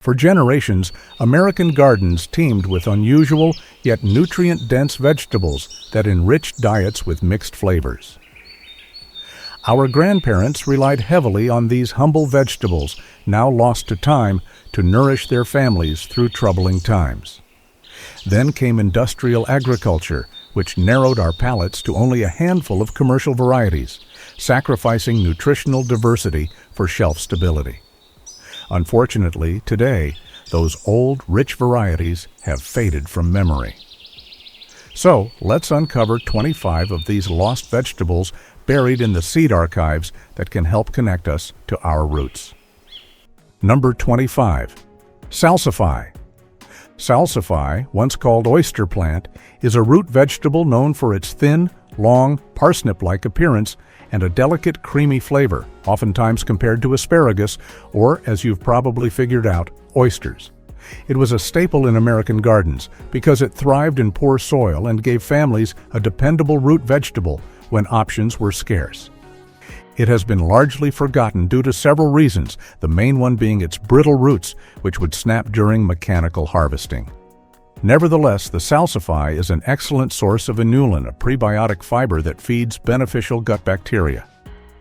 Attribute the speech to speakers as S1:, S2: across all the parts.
S1: For generations, American gardens teemed with unusual yet nutrient-dense vegetables that enriched diets with mixed flavors. Our grandparents relied heavily on these humble vegetables, now lost to time, to nourish their families through troubling times. Then came industrial agriculture, which narrowed our palates to only a handful of commercial varieties, sacrificing nutritional diversity for shelf stability. Unfortunately, today, those old, rich varieties have faded from memory. So, let's uncover 25 of these lost vegetables buried in the seed archives that can help connect us to our roots. Number 25. Salsify. Salsify, once called oyster plant, is a root vegetable known for its thin, long, parsnip-like appearance and a delicate, creamy flavor, oftentimes compared to asparagus or, as you've probably figured out, oysters. It was a staple in American gardens because it thrived in poor soil and gave families a dependable root vegetable when options were scarce. It has been largely forgotten due to several reasons, the main one being its brittle roots, which would snap during mechanical harvesting. Nevertheless, the salsify is an excellent source of inulin, a prebiotic fiber that feeds beneficial gut bacteria.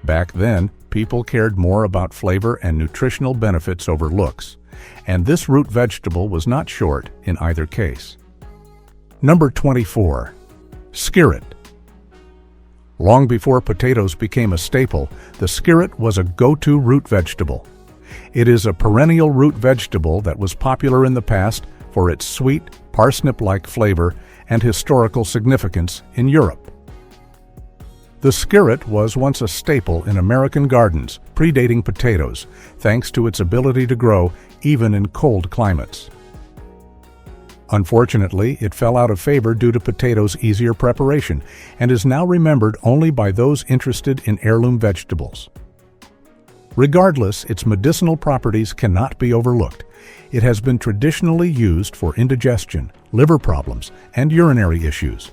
S1: Back then, people cared more about flavor and nutritional benefits over looks, and this root vegetable was not short in either case. Number 24. Skirret. Long before potatoes became a staple, the skirret was a go-to root vegetable. It is a perennial root vegetable that was popular in the past for its sweet, parsnip-like flavor and historical significance in Europe. The skirret was once a staple in American gardens, predating potatoes, thanks to its ability to grow even in cold climates. Unfortunately, it fell out of favor due to potatoes' easier preparation and is now remembered only by those interested in heirloom vegetables. Regardless, its medicinal properties cannot be overlooked. It has been traditionally used for indigestion, liver problems, and urinary issues.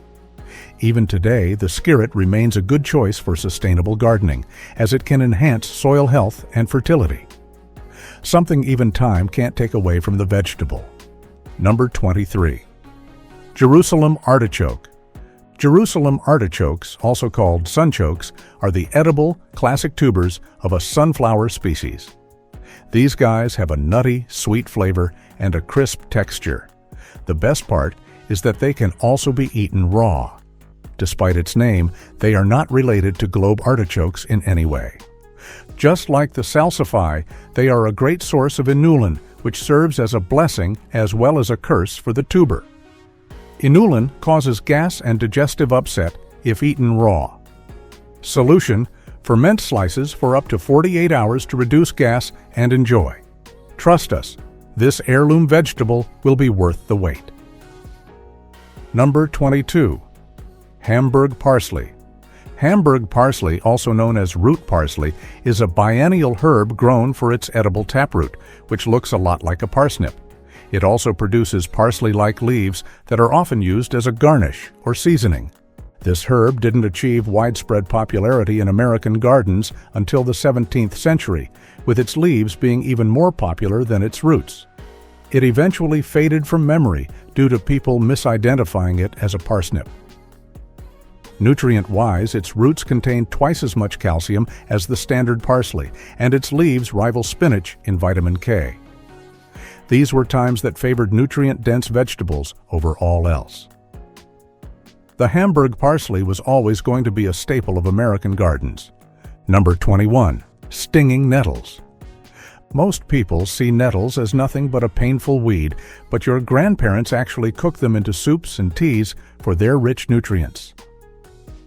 S1: Even today, the skirret remains a good choice for sustainable gardening, as it can enhance soil health and fertility. Something even time can't take away from the vegetable. Number 23. Jerusalem artichoke. Jerusalem artichokes, also called sunchokes, are the edible, classic tubers of a sunflower species. These guys have a nutty, sweet flavor and a crisp texture. The best part is that they can also be eaten raw. Despite its name, they are not related to globe artichokes in any way. Just like the salsify, they are a great source of inulin, which serves as a blessing as well as a curse for the tuber. Inulin causes gas and digestive upset if eaten raw. Solution: ferment slices for up to 48 hours to reduce gas and enjoy. Trust us, this heirloom vegetable will be worth the wait. Number 22. Hamburg Parsley. Hamburg parsley, also known as root parsley, is a biennial herb grown for its edible taproot, which looks a lot like a parsnip. It also produces parsley-like leaves that are often used as a garnish or seasoning. This herb didn't achieve widespread popularity in American gardens until the 17th century, with its leaves being even more popular than its roots. It eventually faded from memory due to people misidentifying it as a parsnip. Nutrient-wise, its roots contain twice as much calcium as the standard parsley, and its leaves rival spinach in vitamin K. These were times that favored nutrient-dense vegetables over all else. The Hamburg parsley was always going to be a staple of American gardens. Number 21. Stinging nettles. Most people see nettles as nothing but a painful weed, but your grandparents actually cooked them into soups and teas for their rich nutrients.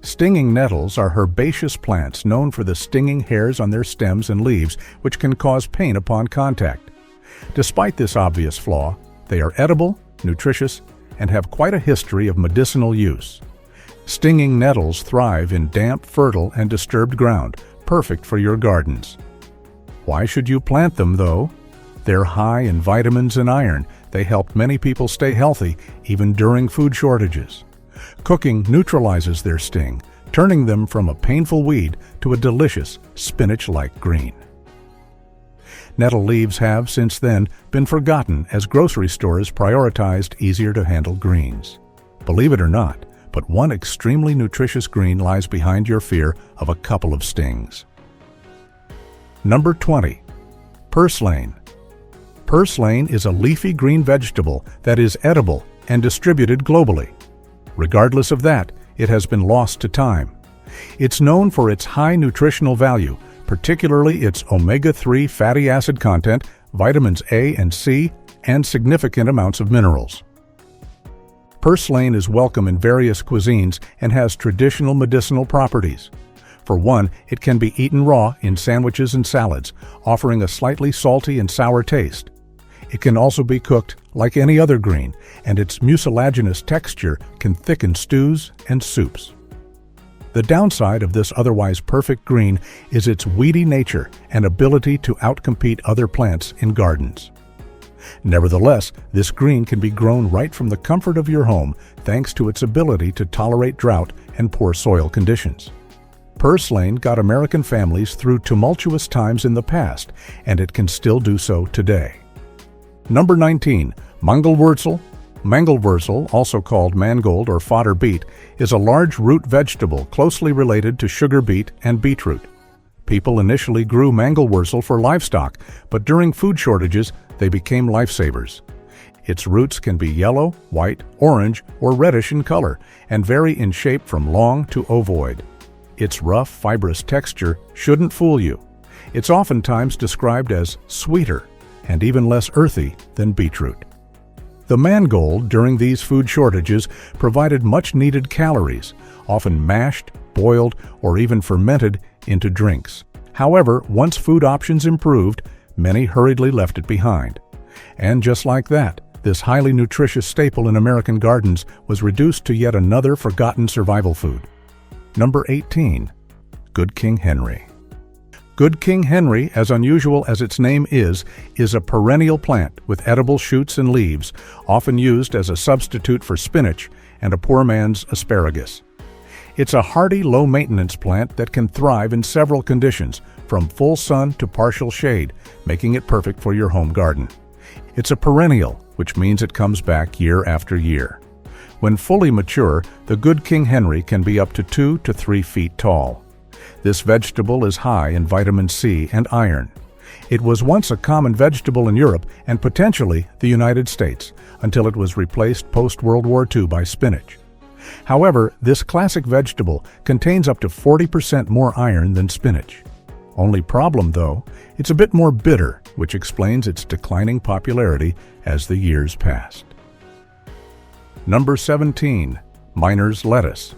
S1: Stinging nettles are herbaceous plants known for the stinging hairs on their stems and leaves, which can cause pain upon contact. Despite this obvious flaw, they are edible, nutritious, and have quite a history of medicinal use. Stinging nettles thrive in damp, fertile, and disturbed ground, perfect for your gardens. Why should you plant them, though? They're high in vitamins and iron. They help many people stay healthy, even during food shortages. Cooking neutralizes their sting, turning them from a painful weed to a delicious spinach-like green. Nettle leaves have, since then, been forgotten as grocery stores prioritized easier-to-handle greens. Believe it or not, but one extremely nutritious green lies behind your fear of a couple of stings. Number 20. Purslane. Purslane is a leafy green vegetable that is edible and distributed globally. Regardless of that, it has been lost to time. It's known for its high nutritional value, particularly its omega-3 fatty acid content, vitamins A and C, and significant amounts of minerals. Purslane is welcome in various cuisines and has traditional medicinal properties. For one, it can be eaten raw in sandwiches and salads, offering a slightly salty and sour taste. It can also be cooked like any other green, and its mucilaginous texture can thicken stews and soups. The downside of this otherwise perfect green is its weedy nature and ability to outcompete other plants in gardens. Nevertheless, this green can be grown right from the comfort of your home thanks to its ability to tolerate drought and poor soil conditions. Purslane got American families through tumultuous times in the past, and it can still do so today. Number 19. Mangelwurzel. Mangelwurzel, also called mangold or fodder beet, is a large root vegetable closely related to sugar beet and beetroot. People initially grew mangelwurzel for livestock, but during food shortages, they became lifesavers. Its roots can be yellow, white, orange, or reddish in color, and vary in shape from long to ovoid. Its rough, fibrous texture shouldn't fool you. It's oftentimes described as sweeter and even less earthy than beetroot. The mangold during these food shortages provided much-needed calories, often mashed, boiled, or even fermented into drinks. However, once food options improved, many hurriedly left it behind. And just like that, this highly nutritious staple in American gardens was reduced to yet another forgotten survival food. Number 18. Good King Henry. Good King Henry, as unusual as its name is a perennial plant with edible shoots and leaves, often used as a substitute for spinach and a poor man's asparagus. It's a hardy, low-maintenance plant that can thrive in several conditions, from full sun to partial shade, making it perfect for your home garden. It's a perennial, which means it comes back year after year. When fully mature, the Good King Henry can be up to 2 to 3 feet tall. This vegetable is high in vitamin C and iron. It was once a common vegetable in Europe and potentially the United States, until it was replaced post-World War II by spinach. However, this classic vegetable contains up to 40% more iron than spinach. Only problem, though, it's a bit more bitter, which explains its declining popularity as the years passed. Number 17. Miner's lettuce.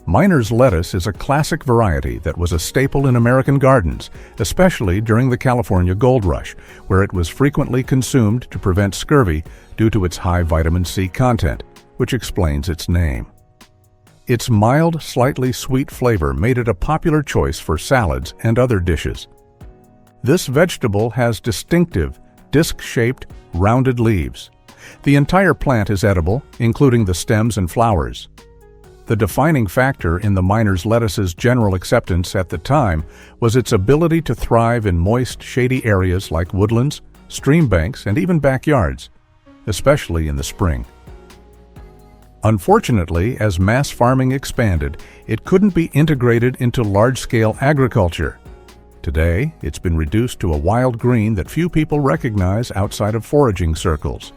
S1: Miner's lettuce is a classic variety that was a staple in American gardens, especially during the California Gold Rush, where it was frequently consumed to prevent scurvy due to its high vitamin C content, which explains its name. Its mild, slightly sweet flavor made it a popular choice for salads and other dishes. This vegetable has distinctive, disc-shaped, rounded leaves. The entire plant is edible, including the stems and flowers. The defining factor in the miner's lettuce's general acceptance at the time was its ability to thrive in moist, shady areas like woodlands, stream banks, and even backyards, especially in the spring. Unfortunately, as mass farming expanded, it couldn't be integrated into large-scale agriculture. Today, it's been reduced to a wild green that few people recognize outside of foraging circles.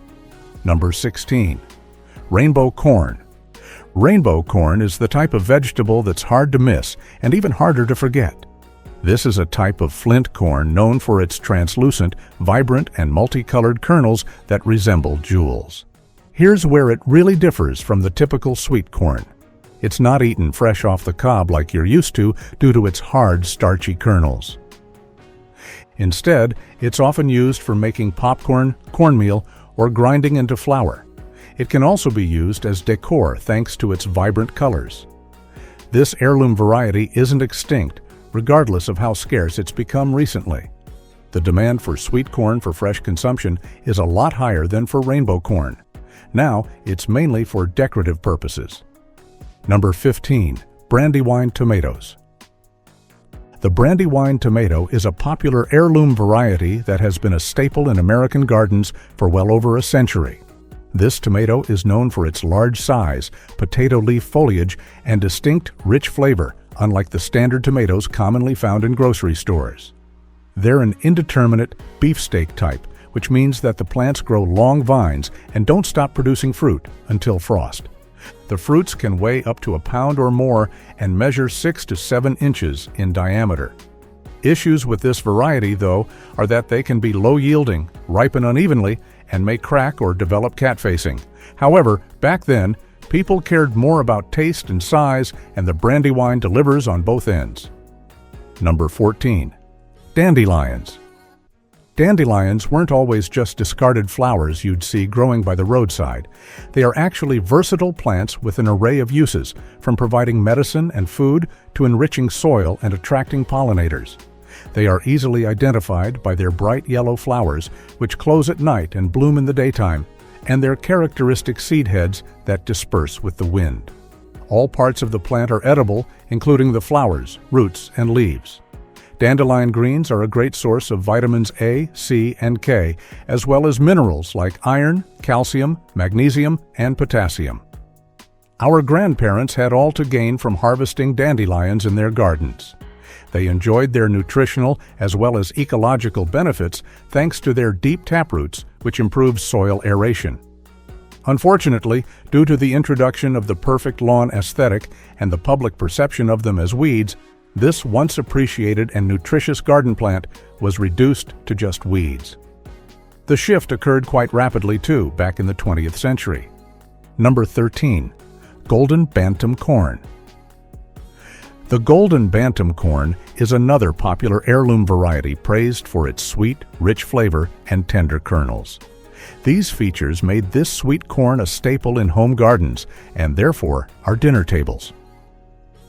S1: Number 16. Rainbow corn. Rainbow corn is the type of vegetable that's hard to miss and even harder to forget. This is a type of flint corn known for its translucent, vibrant, and multicolored kernels that resemble jewels. Here's where it really differs from the typical sweet corn. It's not eaten fresh off the cob like you're used to due to its hard, starchy kernels. Instead, it's often used for making popcorn, cornmeal, or grinding into flour. It can also be used as decor thanks to its vibrant colors. This heirloom variety isn't extinct, regardless of how scarce it's become recently. The demand for sweet corn for fresh consumption is a lot higher than for rainbow corn. Now, it's mainly for decorative purposes. Number 15. Brandywine tomatoes. The Brandywine tomato is a popular heirloom variety that has been a staple in American gardens for well over a century. This tomato is known for its large size, potato leaf foliage, and distinct, rich flavor, unlike the standard tomatoes commonly found in grocery stores. They're an indeterminate beefsteak type, which means that the plants grow long vines and don't stop producing fruit until frost. The fruits can weigh up to a pound or more and measure 6 to 7 inches in diameter. Issues with this variety, though, are that they can be low-yielding, ripen unevenly, and may crack or develop cat-facing. However, back then, people cared more about taste and size, and the Brandywine delivers on both ends. Number 14. Dandelions. Dandelions weren't always just discarded flowers you'd see growing by the roadside. They are actually versatile plants with an array of uses, from providing medicine and food to enriching soil and attracting pollinators. They are easily identified by their bright yellow flowers, which close at night and bloom in the daytime, and their characteristic seed heads that disperse with the wind. All parts of the plant are edible, including the flowers, roots, and leaves. Dandelion greens are a great source of vitamins A, C, and K, as well as minerals like iron, calcium, magnesium, and potassium. Our grandparents had all to gain from harvesting dandelions in their gardens. They enjoyed their nutritional as well as ecological benefits thanks to their deep taproots, which improves soil aeration. Unfortunately, due to the introduction of the perfect lawn aesthetic and the public perception of them as weeds, this once appreciated and nutritious garden plant was reduced to just weeds. The shift occurred quite rapidly too back in the 20th century. Number 13. Golden Bantam corn. The golden Bantam corn is another popular heirloom variety praised for its sweet, rich flavor and tender kernels. These features made this sweet corn a staple in home gardens and therefore our dinner tables.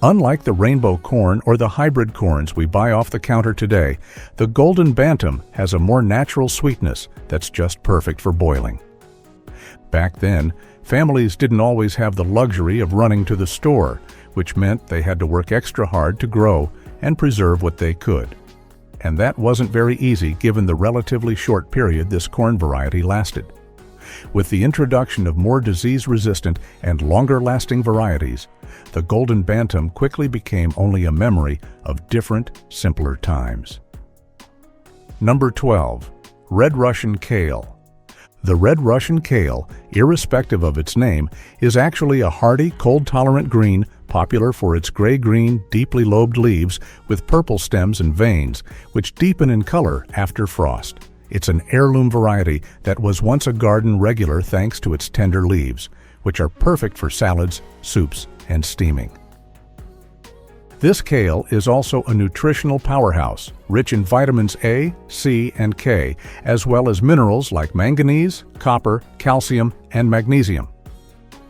S1: Unlike the rainbow corn or the hybrid corns we buy off the counter today, the golden Bantam has a more natural sweetness that's just perfect for boiling. Back then, families didn't always have the luxury of running to the store, which meant they had to work extra hard to grow and preserve what they could. And that wasn't very easy given the relatively short period this corn variety lasted. With the introduction of more disease-resistant and longer-lasting varieties, the golden Bantam quickly became only a memory of different, simpler times. Number 12. Red Russian Kale. The red Russian kale, irrespective of its name, is actually a hardy, cold-tolerant green popular for its gray-green, deeply lobed leaves with purple stems and veins, which deepen in color after frost. It's an heirloom variety that was once a garden regular thanks to its tender leaves, which are perfect for salads, soups, and steaming. This kale is also a nutritional powerhouse, rich in vitamins A, C, and K, as well as minerals like manganese, copper, calcium, and magnesium.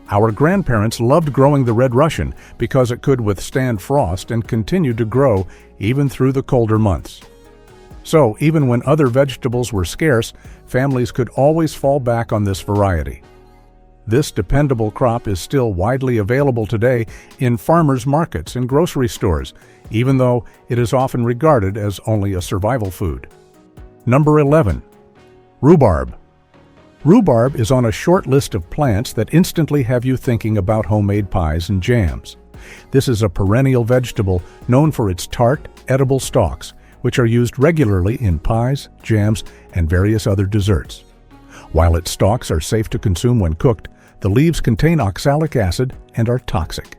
S1: Our grandparents loved growing the Red Russian because it could withstand frost and continued to grow even through the colder months. So, even when other vegetables were scarce, families could always fall back on this variety. This dependable crop is still widely available today in farmers' markets and grocery stores, even though it is often regarded as only a survival food. Number 11. Rhubarb. Rhubarb is on a short list of plants that instantly have you thinking about homemade pies and jams. This is a perennial vegetable known for its tart, edible stalks, which are used regularly in pies, jams, and various other desserts. While its stalks are safe to consume when cooked, the leaves contain oxalic acid and are toxic.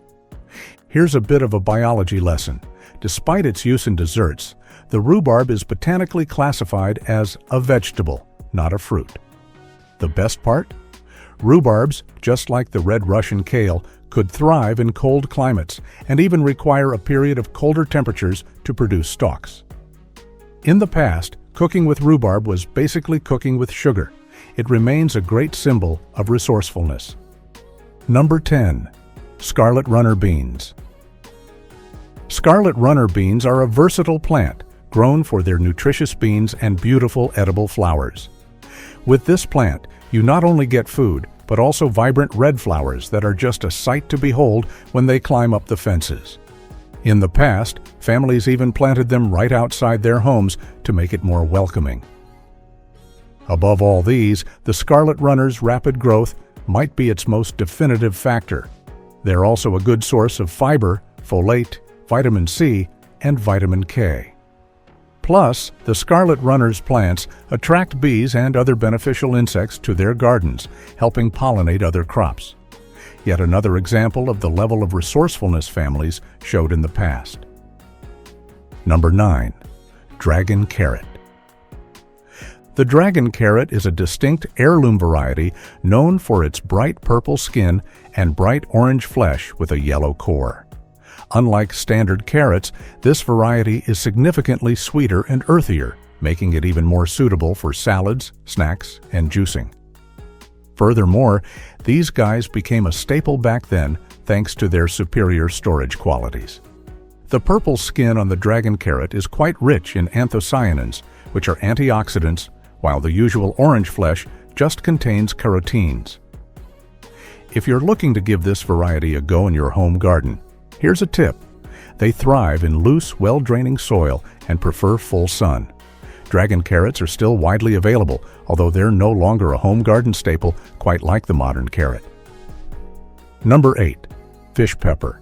S1: Here's a bit of a biology lesson. Despite its use in desserts, the rhubarb is botanically classified as a vegetable, not a fruit. The best part? Rhubarbs, just like the red Russian kale, could thrive in cold climates and even require a period of colder temperatures to produce stalks. In the past, cooking with rhubarb was basically cooking with sugar. It remains a great symbol of resourcefulness. Number 10. Scarlet runner beans. Scarlet runner beans are a versatile plant, grown for their nutritious beans and beautiful edible flowers. With this plant, you not only get food, but also vibrant red flowers that are just a sight to behold when they climb up the fences. In the past, families even planted them right outside their homes to make it more welcoming. Above all these, the scarlet runner's rapid growth might be its most definitive factor. They're also a good source of fiber, folate, vitamin C, and vitamin K. Plus, the scarlet runner's plants attract bees and other beneficial insects to their gardens, helping pollinate other crops. Yet another example of the level of resourcefulness families showed in the past. Number 9. Dragon Carrot. The dragon carrot is a distinct heirloom variety known for its bright purple skin and bright orange flesh with a yellow core. Unlike standard carrots, this variety is significantly sweeter and earthier, making it even more suitable for salads, snacks, and juicing. Furthermore, these guys became a staple back then thanks to their superior storage qualities. The purple skin on the dragon carrot is quite rich in anthocyanins, which are antioxidants, while the usual orange flesh just contains carotenes. If you're looking to give this variety a go in your home garden, here's a tip. They thrive in loose, well-draining soil and prefer full sun. Dragon carrots are still widely available, although they're no longer a home garden staple quite like the modern carrot. Number 8. Fish pepper.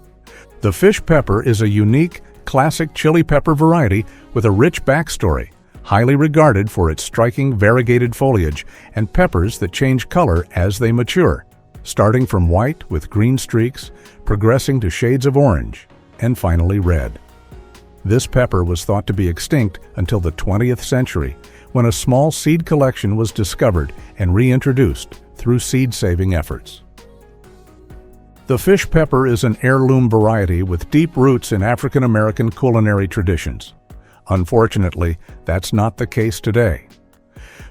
S1: The fish pepper is a unique, classic chili pepper variety with a rich backstory, highly regarded for its striking variegated foliage and peppers that change color as they mature, starting from white with green streaks, progressing to shades of orange, and finally red. This pepper was thought to be extinct until the 20th century, when a small seed collection was discovered and reintroduced through seed-saving efforts. The fish pepper is an heirloom variety with deep roots in African American culinary traditions. Unfortunately, that's not the case today.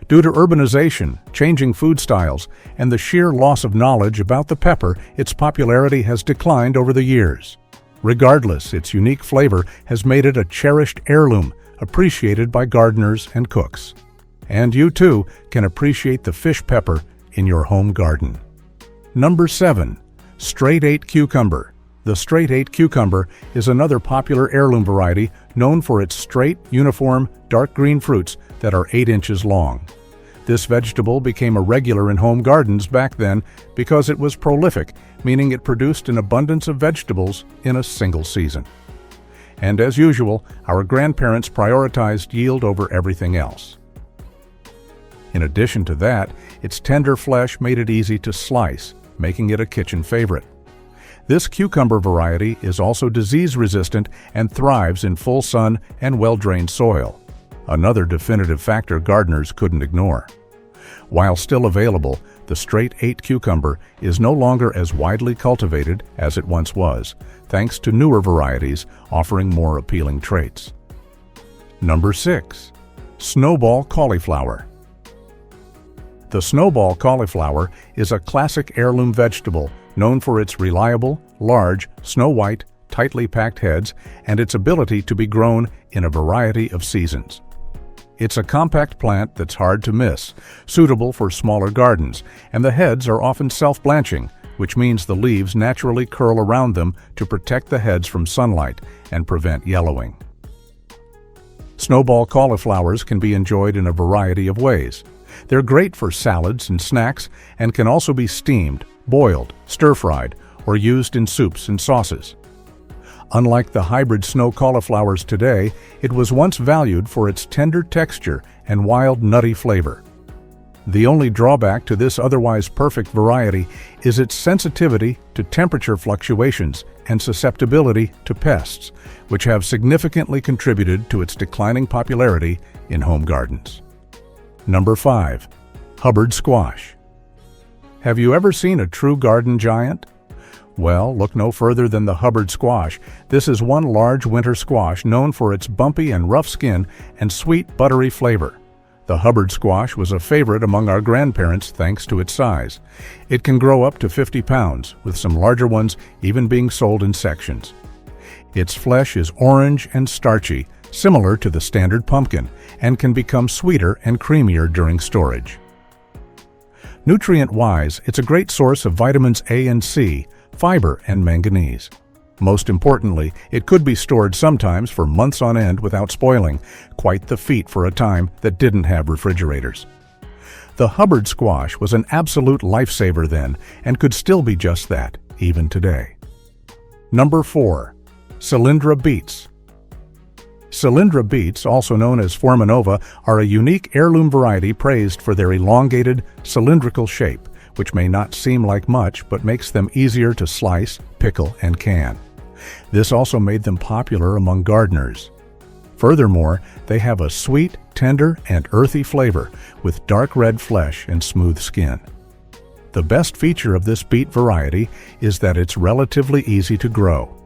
S1: Due to urbanization, changing food styles, and the sheer loss of knowledge about the pepper, its popularity has declined over the years. Regardless, its unique flavor has made it a cherished heirloom, appreciated by gardeners and cooks. And you too can appreciate the fish pepper in your home garden. Number 7. Straight 8 cucumber. The straight 8 cucumber is another popular heirloom variety known for its straight, uniform, dark green fruits that are 8 inches long. This vegetable became a regular in home gardens back then because it was prolific, meaning it produced an abundance of vegetables in a single season. And as usual, our grandparents prioritized yield over everything else. In addition to that, its tender flesh made it easy to slice, making it a kitchen favorite. This cucumber variety is also disease-resistant and thrives in full sun and well-drained soil, another definitive factor gardeners couldn't ignore. While still available, the straight 8 cucumber is no longer as widely cultivated as it once was, thanks to newer varieties offering more appealing traits. Number 6. Snowball Cauliflower. The snowball cauliflower is a classic heirloom vegetable known for its reliable, large, snow-white, tightly packed heads and its ability to be grown in a variety of seasons. It's a compact plant that's hard to miss, suitable for smaller gardens, and the heads are often self-blanching, which means the leaves naturally curl around them to protect the heads from sunlight and prevent yellowing. Snowball cauliflowers can be enjoyed in a variety of ways. They're great for salads and snacks and can also be steamed, boiled, stir-fried, or used in soups and sauces. Unlike the hybrid snow cauliflowers today, it was once valued for its tender texture and wild, nutty flavor. The only drawback to this otherwise perfect variety is its sensitivity to temperature fluctuations and susceptibility to pests, which have significantly contributed to its declining popularity in home gardens. Number 5. Hubbard Squash. Have you ever seen a true garden giant? Well, look no further than the Hubbard Squash. This is one large winter squash known for its bumpy and rough skin and sweet, buttery flavor. The Hubbard Squash was a favorite among our grandparents thanks to its size. It can grow up to 50 pounds, with some larger ones even being sold in sections. Its flesh is orange and starchy, similar to the standard pumpkin, and can become sweeter and creamier during storage. Nutrient-wise, it's a great source of vitamins A and C, fiber, and manganese. Most importantly, it could be stored sometimes for months on end without spoiling, quite the feat for a time that didn't have refrigerators. The Hubbard Squash was an absolute lifesaver then and could still be just that, even today. Number 4. Cylindra Beets. Cylindra beets, also known as Formanova, are a unique heirloom variety praised for their elongated, cylindrical shape, which may not seem like much but makes them easier to slice, pickle, and can. This also made them popular among gardeners. Furthermore, they have a sweet, tender, and earthy flavor with dark red flesh and smooth skin. The best feature of this beet variety is that it's relatively easy to grow.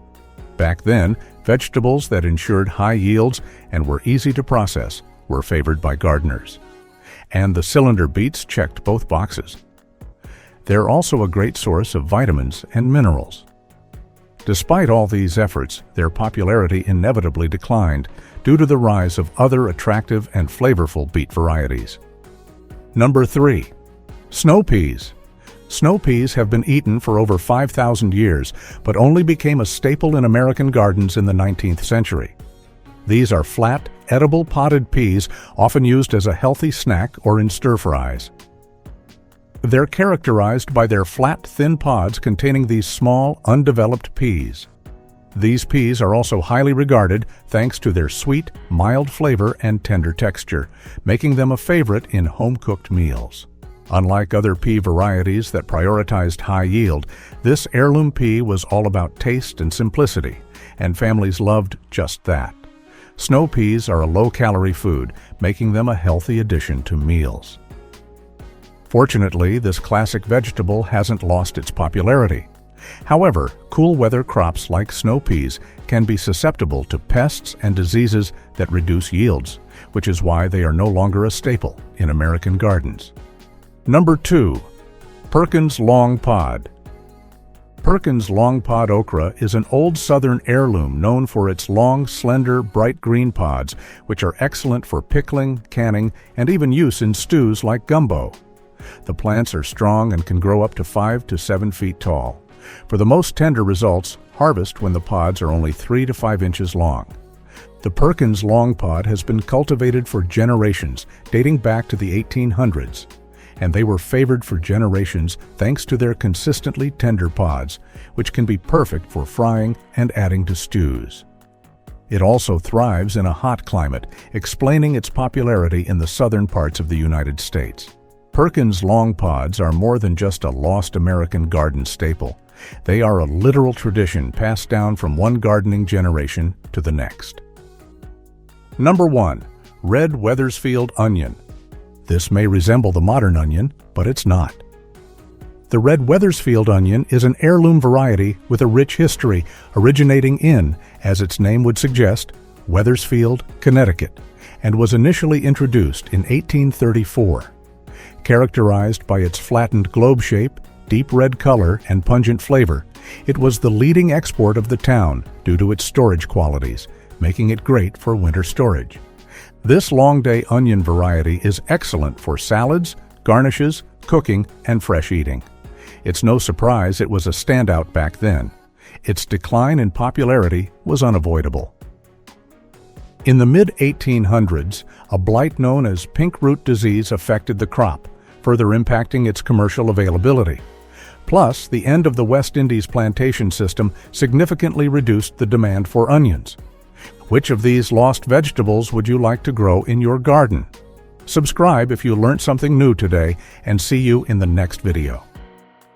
S1: Back then, vegetables that ensured high yields and were easy to process were favored by gardeners. And the cylinder beets checked both boxes. They're also a great source of vitamins and minerals. Despite all these efforts, their popularity inevitably declined due to the rise of other attractive and flavorful beet varieties. Number 3. Snow peas. Snow peas have been eaten for over 5,000 years, but only became a staple in American gardens in the 19th century. These are flat, edible potted peas, often used as a healthy snack or in stir-fries. They're characterized by their flat, thin pods containing these small, undeveloped peas. These peas are also highly regarded thanks to their sweet, mild flavor and tender texture, making them a favorite in home-cooked meals. Unlike other pea varieties that prioritized high yield, this heirloom pea was all about taste and simplicity, and families loved just that. Snow peas are a low-calorie food, making them a healthy addition to meals. Fortunately, this classic vegetable hasn't lost its popularity. However, cool weather crops like snow peas can be susceptible to pests and diseases that reduce yields, which is why they are no longer a staple in American gardens. Number 2. Perkins Long Pod. Perkins Long Pod okra is an old southern heirloom known for its long, slender, bright green pods, which are excellent for pickling, canning, and even use in stews like gumbo. The plants are strong and can grow up to 5 to 7 feet tall. For the most tender results, harvest when the pods are only 3 to 5 inches long. The Perkins Long Pod has been cultivated for generations, dating back to the 1800s. And they were favored for generations thanks to their consistently tender pods, which can be perfect for frying and adding to stews. It also thrives in a hot climate, explaining its popularity in the southern parts of the United States. Perkins Long Pods are more than just a lost American garden staple. They are a literal tradition passed down from one gardening generation to the next. Number 1. Red Weathersfield Onion. This may resemble the modern onion, but it's not. The red Weathersfield onion is an heirloom variety with a rich history, originating in, as its name would suggest, Weathersfield, Connecticut, and was initially introduced in 1834. Characterized by its flattened globe shape, deep red color, and pungent flavor, it was the leading export of the town due to its storage qualities, making it great for winter storage. This long-day onion variety is excellent for salads, garnishes, cooking, and fresh eating. It's no surprise it was a standout back then. Its decline in popularity was unavoidable. In the mid-1800s, a blight known as pink root disease affected the crop, further impacting its commercial availability. Plus, the end of the West Indies plantation system significantly reduced the demand for onions. Which of these lost vegetables would you like to grow in your garden? Subscribe if you learned something new today, and see you in the next video.